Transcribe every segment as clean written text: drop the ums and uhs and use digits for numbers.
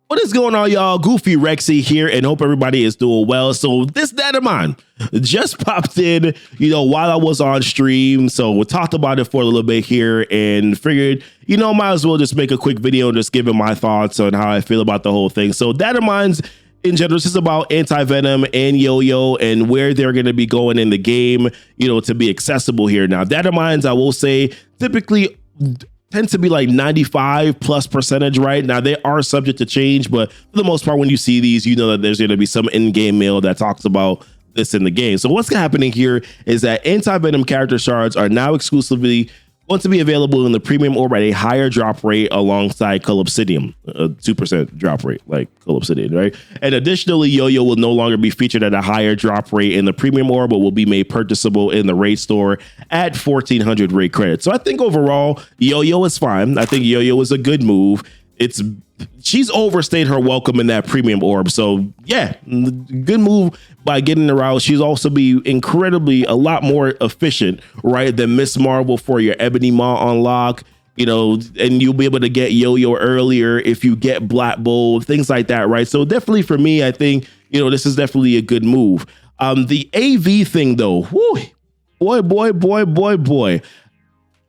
What is going on, y'all? Goofy Rexy here, and hope everybody is doing well. So this data mine just popped in, while I was on stream. So we talked about it for a little bit here and figured, might as well just make a quick video and just giving my thoughts on how I feel about the whole thing. So data mines in general, this is about Anti-Venom and YoYo and where they're going to be going in the game, to be accessible here. Now, data mines, I will say, typically tend to be like 95+%, right? Now, they are subject to change, but for the most part, when you see these, you know that there's going to be some in-game mail that talks about this in the game. So what's happening here is that Anti-Venom character shards are now exclusively going to be available in the premium orb at a higher drop rate alongside Cull Obsidian, a 2% drop rate like Cull Obsidian, right? And additionally, YoYo will no longer be featured at a higher drop rate in the premium orb, but will be made purchasable in the raid store at 1,400 raid credits. So I think overall, YoYo is fine. I think YoYo is a good move. She's overstayed her welcome in that premium orb. So yeah, good move by getting her out. She's also be incredibly a lot more efficient, right, than Miss Marvel for your Ebony Maw unlock, and you'll be able to get YoYo earlier if you get Black Bull, things like that, right? So definitely for me, I think, this is definitely a good move. The AV thing though, boy.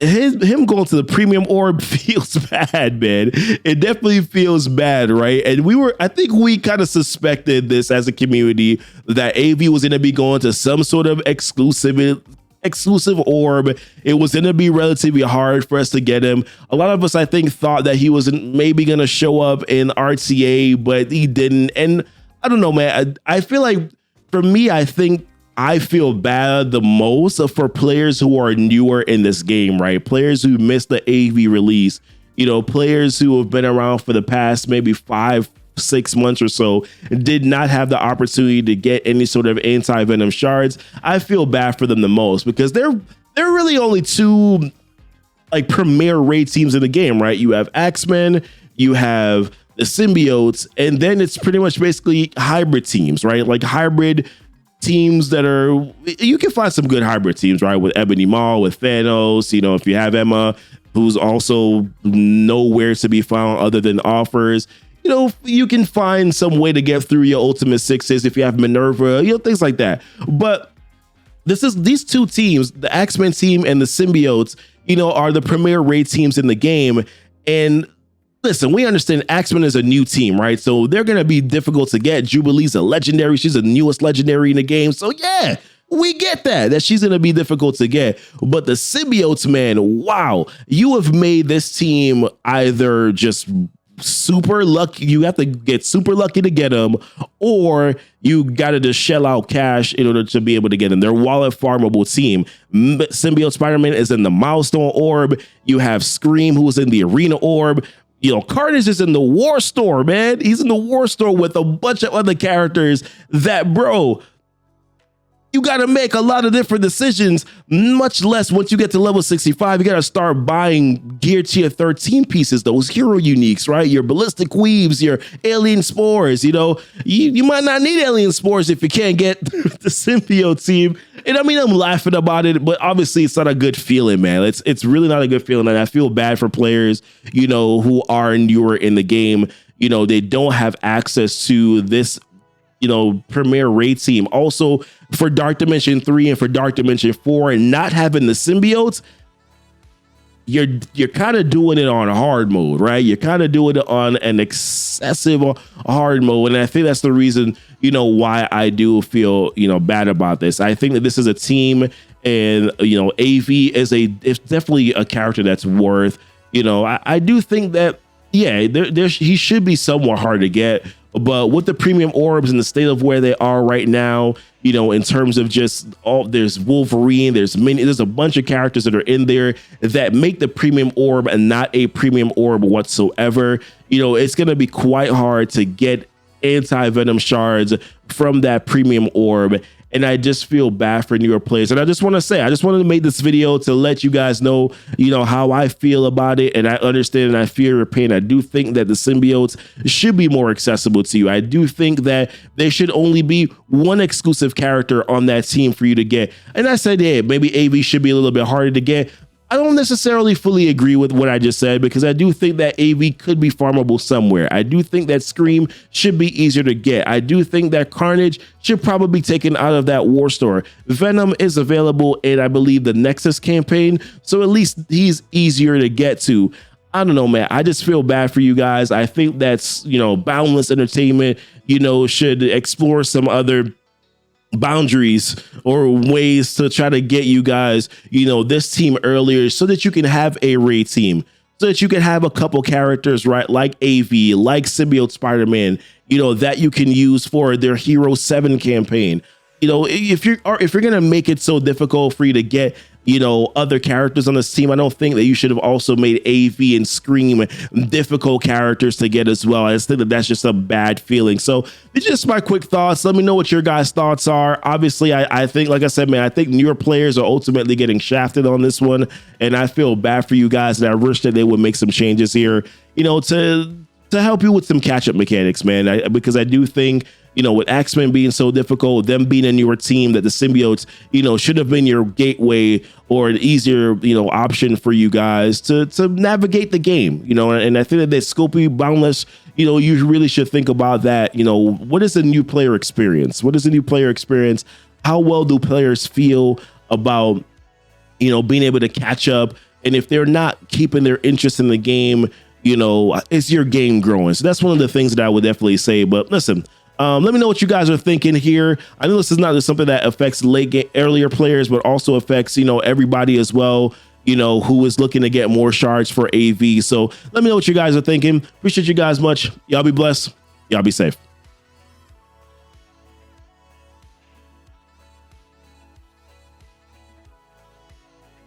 Him going to the premium orb feels bad, man. It definitely feels bad, right? And I think we kind of suspected this as a community that AV was going to be going to some sort of exclusive orb. It was going to be relatively hard for us to get him. A lot of us, I think, thought that he wasn't maybe going to show up in RTA, but he didn't. And I don't know, man. I feel like for me, I feel bad the most for players who are newer in this game, right? Players who missed the AV release, players who have been around for the past maybe 5-6 months or so, did not have the opportunity to get any sort of Anti-Venom shards. I feel bad for them the most because they're really only two like premier raid teams in the game, right? You have X-Men, you have the Symbiotes, and then it's pretty much basically hybrid teams, right? Like hybrid teams you can find some good hybrid teams, right? With Ebony Maw, with Thanos, if you have Emma, who's also nowhere to be found other than offers, you can find some way to get through your ultimate sixes if you have Minerva, things like that. But these two teams, the X-Men team and the Symbiotes, are the premier raid teams in the game. And listen, we understand X-Men is a new team, right? So they're going to be difficult to get. Jubilee's a legendary. She's the newest legendary in the game. So yeah, we get that she's going to be difficult to get. But the Symbiotes, man, wow, you have made this team either just super lucky. You have to get super lucky to get them, or you got to just shell out cash in order to be able to get them. They're wallet farmable team. Symbiote Spider-Man is in the milestone orb. You have Scream, who's in the arena orb. Carnage is in the war store, man. He's in the war store with a bunch of other characters that, bro, you got to make a lot of different decisions, much less once you get to level 65. You got to start buying gear tier 13 pieces, those hero uniques, right? Your ballistic weaves, your alien spores, you might not need alien spores if you can't get the symbiote team. And I mean, I'm laughing about it, but obviously it's not a good feeling, man. It's really not a good feeling. And I feel bad for players, who are newer in the game. They don't have access to this, premier raid team. Also, for Dark Dimension 3 and for Dark Dimension 4, and not having the symbiotes, you're kind of doing it on hard mode, right? You're kind of doing it on an excessive hard mode. And I think that's the reason, why I do feel, bad about this. I think that this is a team, and, AV is definitely a character that's worth, I do think that, yeah, he should be somewhat hard to get. But with the premium orbs and the state of where they are right now, in terms of just there's Wolverine, there's a bunch of characters that are in there that make the premium orb and not a premium orb whatsoever. It's going to be quite hard to get Anti-Venom shards from that premium orb. And I just feel bad for newer players. And I just want to make this video to let you guys know, how I feel about it. And I understand and I feel your pain. I do think that the symbiotes should be more accessible to you. I do think that there should only be one exclusive character on that team for you to get. And I said, yeah, maybe AV should be a little bit harder to get. I don't necessarily fully agree with what I just said, because I do think that AV could be farmable somewhere. I do think that Scream should be easier to get. I do think that Carnage should probably be taken out of that war store. Venom is available in, I believe, the Nexus campaign, so at least he's easier to get to. I don't know, man. I just feel bad for you guys. I think that's, Boundless Entertainment, should explore some other boundaries or ways to try to get you guys, this team earlier, so that you can have a raid team, so that you can have a couple characters, right? Like AV, like Symbiote Spider-Man, that you can use for their Hero 7 campaign. If you're going to make it so difficult for you to get, other characters on this team, I don't think that you should have also made AV and Scream difficult characters to get as well. I just think that that's just a bad feeling. So it's just my quick thoughts. Let me know what your guys' thoughts are. Obviously, I think, like I said, man, I think newer players are ultimately getting shafted on this one, and I feel bad for you guys, and I wish that they would make some changes here, to help you with some catch-up mechanics, man. Because I do think, with X-Men being so difficult, them being a newer team, that the symbiotes, should have been your gateway or an easier, option for you guys to navigate the game, and I think that Scopy Boundless, you really should think about that. What is the new player experience? What is the new player experience? How well do players feel about, being able to catch up? And if they're not keeping their interest in the game, is your game growing? So that's one of the things that I would definitely say. But listen, let me know what you guys are thinking here. I know this is not just something that affects earlier players, but also affects, everybody as well, who is looking to get more shards for AV. So let me know what you guys are thinking. Appreciate you guys much. Y'all be blessed. Y'all be safe.